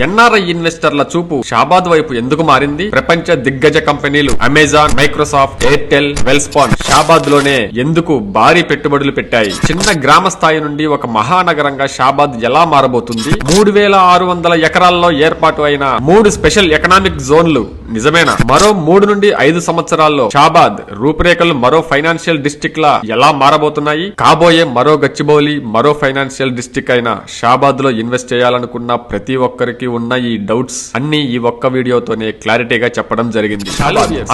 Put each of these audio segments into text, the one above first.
NRI ఇన్వెస్టర్ల చూపు షాబాద్ వైపు ఎందుకు మారింది? ప్రపంచ దిగ్గజ కంపెనీలు అమెజాన్, మైక్రోసాఫ్ట్, ఎయిర్టెల్, వెల్స్పాన్ షాబాద్ లోనే ఎందుకు భారీ పెట్టుబడులు పెట్టాయి? చిన్న గ్రామ స్థాయి నుండి ఒక మహానగరంగా షాబాద్ ఎలా మారబోతుంది? 3600 ఎకరాల్లో ఏర్పాటు అయిన 3 స్పెషల్ ఎకనామిక్ జోన్లు నిజమేనా? మరో 3 నుండి 5 సంవత్సరాల్లో షాబాద్ రూపురేఖలు మరో ఫైనాన్షియల్ డిస్ట్రిక్ట్ లా ఎలా మారబోతున్నాయి? కాబోయే మరో గచ్చిబౌలి, మరో ఫైనాన్షియల్ డిస్ట్రిక్ట్ అయిన షాబాద్ లో ఇన్వెస్ట్ చేయాలనుకున్న ప్రతి ఒక్కరికి ఉన్న ఈ డౌట్స్ అన్ని ఈ ఒక్క వీడియోతోనే క్లారిటీగా చెప్పడం జరిగింది.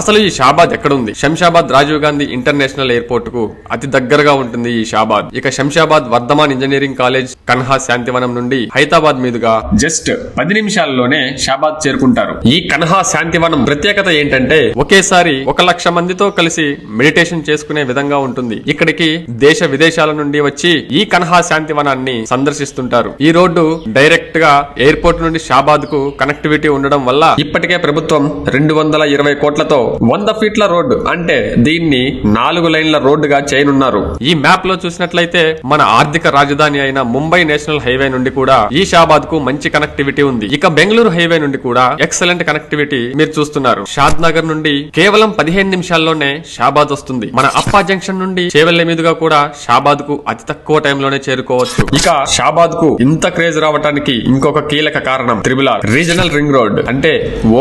అసలు ఈ షాబాద్ ఎక్కడ ఉంది? శంషాబాద్ రాజీవ్ గాంధీ ఇంటర్నేషనల్ ఎయిర్పోర్ట్ కు అతి దగ్గరగా ఉంటుంది ఈ షాబాద్. ఇక శంషాబాద్ వర్ధమాన్ ఇంజనీరింగ్ కాలేజ్, కన్హా శాంతివనం నుండి హైదరాబాద్ మీదుగా జస్ట్ 10 నిమిషాల్లోనే షాబాద్ చేరుకుంటారు. ఈ కన్హా శాంతివనం ప్రత్యేకత ఏంటంటే ఒకేసారి 1,00,000 మందితో కలిసి మెడిటేషన్ చేసుకునే విధంగా ఉంటుంది. ఇక్కడికి దేశ విదేశాల నుండి వచ్చి ఈ కన్హా శాంతివనాన్ని సందర్శిస్తుంటారు. ఈ రోడ్డు డైరెక్ట్ గా ఎయిర్పోర్ట్ నుండి షాబాద్ కు కనెక్టివిటీ ఉండడం వల్ల ఇప్పటికే ప్రభుత్వం 220 కోట్లతో 100 ఫీట్ల రోడ్డు అంటే దీన్ని 4 లైన్ల రోడ్డుగా చేయనున్నారు. ఈ మ్యాప్ లో చూసినట్లయితే మన ఆర్థిక రాజధాని అయిన ముంబై నేషనల్ హైవే నుండి కూడా ఈ షాబాద్ కు మంచి కనెక్టివిటీ ఉంది. ఇక బెంగళూరు హైవే నుండి కూడా ఎక్సలెంట్ కనెక్టివిటీ మీరు చూస్తున్నారు. షాద్ నగర్ నుండి కేవలం 15 నిమిషాల్లోనే షాబాద్ వస్తుంది. మన అప్పా జంక్షన్ నుండి చేవెళ్ల మీదుగా కూడా షాబాద్ కు అతి తక్కువ టైంలోనే చేరుకోవచ్చు. ఇక షాబాద్ కు ఇంత క్రేజ్ రావడానికి ఇంకొక కీలక కారణం త్రిబుల్-ఆర్ రీజనల్ రింగ్ రోడ్. అంటే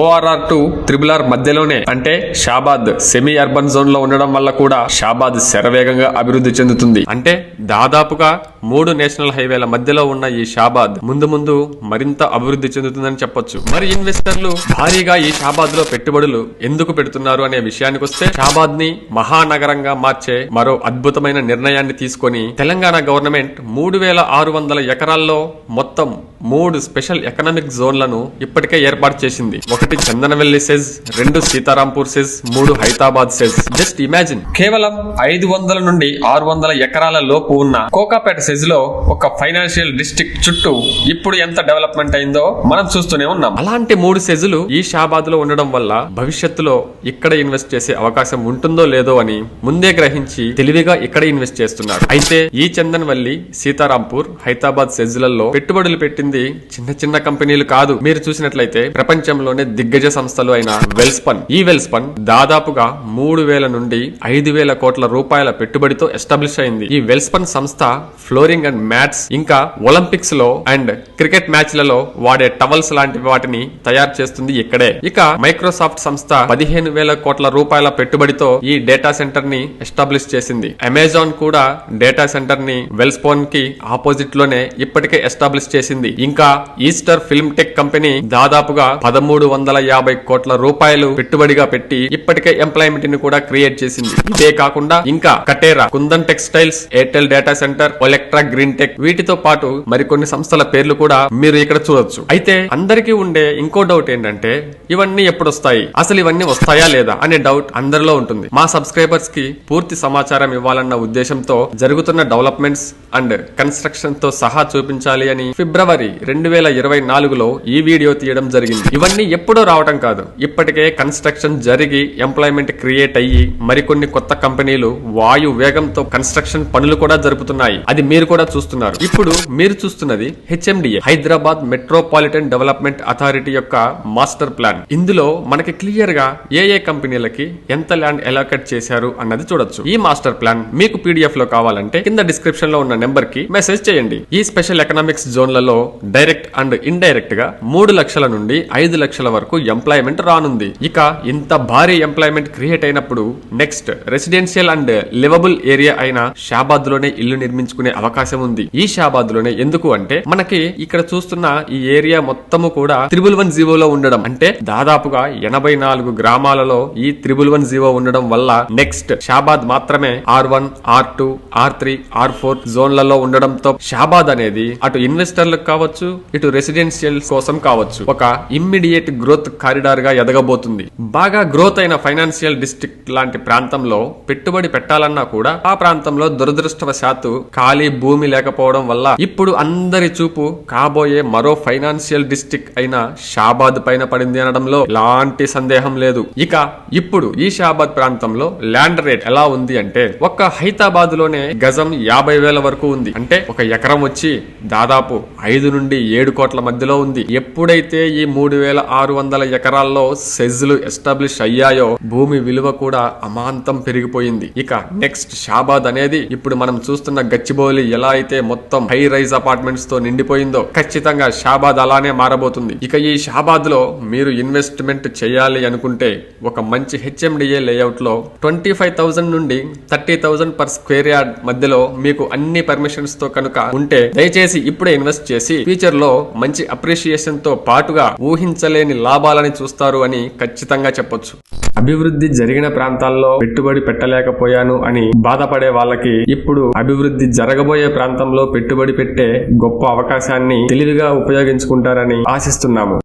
ORR టు త్రిబుల్-ఆర్ మధ్యలోనే, అంటే షాబాద్ సెమీ అర్బన్ జోన్ లో ఉండడం వల్ల కూడా షాబాద్ శరవేగంగా అభివృద్ధి చెందుతుంది. అంటే దాదాపుగా 3 నేషనల్ హైవేల మధ్యలో ఉన్న ఈ షాబాద్ ముందు ముందు మరింత అభివృద్ధి చెందుతుందని చెప్పొచ్చు. మరి ఇన్వెస్టర్లు భారీగా ఈ షాబాద్ లో పెట్టుబడులు ఎందుకు పెడుతున్నారు అనే విషయానికి వస్తే, షాబాద్ ని మహానగరంగా మార్చే మరో అద్భుతమైన నిర్ణయాన్ని తీసుకొని తెలంగాణ గవర్నమెంట్ 3600 ఎకరాల్లో మొత్తం 3 స్పెషల్ ఎకనామిక్ జోన్లను ఇప్పటికే ఏర్పాటు చేసింది. 1 Chandanavelli SEZ, 2 Sitarampur SEZ, 3 Hyderabad SEZ. Just imagine, కేవలం 500 నుండి 600 ఎకరాల లోపు ఉన్న కోకాపేట సెజ్ లో ఒక ఫైనాన్షియల్ డిస్ట్రిక్ట్ చుట్టూ ఇప్పుడు ఎంత డెవలప్మెంట్ అయిందో మనం చూస్తూనే ఉన్నాం. అలాంటి 3 సెజులు ఈ షాబాద్ లో ఉండడం వల్ల భవిష్యత్తులో ఇక్కడ ఇన్వెస్ట్ చేసే అవకాశం ఉంటుందో లేదో అని ముందే గ్రహించి తెలివిగా ఇక్కడ ఇన్వెస్ట్ చేస్తున్నారు. అయితే ఈ చందనవల్లి, సీతారాంపూర్, హైదరాబాద్ సెజ్లలో పెట్టుబడులు పెట్టింది చిన్న చిన్న కంపెనీలు కాదు. మీరు చూసినట్లయితే ప్రపంచంలోనే దిగ్గజ సంస్థలు అయిన వెల్స్పన్. ఈ వెల్స్పన్ దాదాపుగా 3000 నుండి 5000 కోట్ల రూపాయల పెట్టుబడితో ఎస్టాబ్లిష్ అయింది. ఈ వెల్స్పన్ సంస్థ ఫ్లోరింగ్ అండ్ మ్యాట్స్, ఇంకా ఒలింపిక్స్ లో అండ్ క్రికెట్ మ్యాచ్లలో వాడే టవల్స్ లాంటి వాటిని తయారు చేస్తుంది ఇక్కడే. ఇక మైక్రోసాఫ్ట్ సంస్థ 15,000 కోట్ల రూపాయల పెట్టుబడితో ఈ డేటా సెంటర్ ని ఎస్టాబ్లిష్ చేసింది. అమెజాన్ కూడా డేటా సెంటర్ ని వెల్స్పన్ కి ఆపోజిట్ లోనే ఇప్పటికే ఎస్టాబ్లిష్ చేసింది. ఇంకా ఈస్టర్ ఫిల్మ్ టెక్ కంపెనీ దాదాపుగా 1350 కోట్ల రూపాయలు పెట్టుబడిగా పెట్టి ఇప్పటికే ఎంప్లాయ్మెంట్ ని కూడా క్రియేట్ చేసింది. ఇదే కాకుండా ఇంకా Katera, Kundan textiles, Airtel data centre, Olectra green tech, వీటితో పాటు మరికొన్ని సంస్థల పేర్లు కూడా మీరు ఇక్కడ చూడొచ్చు. అయితే అందరికీ ఉండే ఇంకో డౌట్ ఏంటంటే ఇవన్నీ ఎప్పుడు వస్తాయి, అసలు ఇవన్నీ వస్తాయా లేదా అనే డౌట్ అందరిలో ఉంటుంది. మా సబ్స్క్రైబర్స్ కి పూర్తి సమాచారం ఇవ్వాలన్న ఉద్దేశంతో జరుగుతున్న డెవలప్మెంట్స్ అండ్ కన్స్ట్రక్షన్ తో సహా చూపించాలి అని ఫిబ్రవరి 2024లో ఈ వీడియో తీయడం జరిగింది. ఇవన్నీ ఎప్పుడో రావటం కాదు, ఇప్పటికే కన్స్ట్రక్షన్ జరిగి ఎంప్లాయ్మెంట్ క్రియేట్ అయ్యి మరికొన్ని కొత్త కంపెనీలు వాయు వేగంతో కన్స్ట్రక్షన్ పనులు కూడా జరుపుతున్నాయి. అది మీరు కూడా చూస్తున్నారు. ఇప్పుడు మీరు చూస్తున్నది HMDA, Hyderabad metropolitan development authority యొక్క మాస్టర్ ప్లాన్. ఇందులో మనకి క్లియర్ గా ఏ కంపెనీలకి ఎంత ల్యాండ్ అలోకేట్ చేశారు అన్నది చూడొచ్చు. ఈ మాస్టర్ ప్లాన్ మీకు PDF లో కావాలంటే కింద డిస్క్రిప్షన్ లో ఉన్న నెంబర్ కి మెసేజ్ చేయండి. ఈ స్పెషల్ ఎకనామిక్స్ జోన్లలో డైరెక్ట్ అండ్ ఇండైరెక్ట్ గా 3 లక్షల నుండి 5 లక్షల వరకు ఎంప్లాయ్మెంట్ రానుంది. ఇక ఇంత భారీ ఎంప్లాయ్మెంట్ క్రియేట్ అయినప్పుడు next residential and liveable area అయిన షాబాద్ లోనే ఇల్లు నిర్మించుకునే అవకాశం ఉంది. ఈ షాబాద్ లోనే ఎందుకు అంటే మనకి ఇక్కడ చూస్తున్న ఈ ఏరియా మొత్తము కూడా 311 లో ఉండడం, అంటే దాదాపుగా 84 గ్రామాలలో ఈ 311 ఉండడం వల్ల నెక్స్ట్ షాబాద్ మాత్రమే R1, R2, R3, R4 జోన్లలో ఉండడంతో షాబాద్ అనేది అటు ఇన్వెస్టర్లకు కావచ్చు, ఇటు రెసిడెన్షియల్ కోసం కావచ్చు, ఒక ఇమ్మీడియట్ గ్రోత్ కారిడార్ గా ఎదగబోతుంది. బాగా గ్రోత్ అయిన ఫైనాన్షియల్ డిస్ట్రిక్ట్ లాంటి ప్రాంతంలో పెట్టుబడి పెట్టాలన్నా కూడా ఆ ప్రాంతంలో దురదృష్టవశాత్తు ఖాళీ భూమి లేకపోవడం వల్ల ఇప్పుడు అందరి చూపు కాబోయే మరో ఫైనాన్షియల్ డిస్ట్రిక్ట్ అయిన షాబాద్ పైన పడింది అనడంలో ఎలాంటి సందేహం లేదు. ఇక ఇప్పుడు ఈ షాబాద్ ప్రాంతంలో ల్యాండ్ రేట్ ఎలా ఉంది అంటే ఒక్క హైదరాబాద్ లోనే గజం 50,000 వరకు ఉంది. అంటే ఒక ఎకరం వచ్చి దాదాపు 5 నుండి 7 కోట్ల మధ్యలో ఉంది. ఎప్పుడైతే ఈ 3600 ఎకరాల్లో సెజ్లు ఎస్టాబ్లిష్ అయ్యాయో భూమి విలువ కూడా అమాంతం పెరిగిపోయింది. ఇక నెక్స్ట్ షాబాద్ అనేది ఇప్పుడు మనం చూస్తున్న గచ్చిబౌలి ఎలా అయితే మొత్తం హై రైజ్ అపార్ట్మెంట్స్ తో నిండిపోయిందో ఖచ్చితంగా షాబాద్ అలానే మారబోతుంది. ఇక ఈ షాబాద్ లో మీరు ఇన్వెస్ట్మెంట్ చేయాలి అనుకుంటే ఒక మంచి హెచ్ఎండిఏ లేఅవుట్ లో 25,000 నుండి 30,000 పర్ స్క్వేర్ యార్డ్ మధ్యలో మీకు అన్ని పర్మిషన్స్ తో కనుక ఉంటే దయచేసి ఇప్పుడే ఇన్వెస్ట్ చేసి ఫ్యూచర్ లో మంచి అప్రిషియేషన్ తో పాటుగా ఊహించలేని లాభాలని చూస్తారు అని ఖచ్చితంగా చెప్పొచ్చు. అభివృద్ధి జరిగిన ప్రాంతాల్లో పెట్టుబడి పెట్టలేకపోయాను అని బాధపడే వాళ్ళకి ఇప్పుడు అభివృద్ధి జరగబోయే ప్రాంతంలో పెట్టుబడి పెట్టే గొప్ప అవకాశాన్ని తెలివిగా ఉపయోగించుకుంటారని ఆశిస్తున్నాము.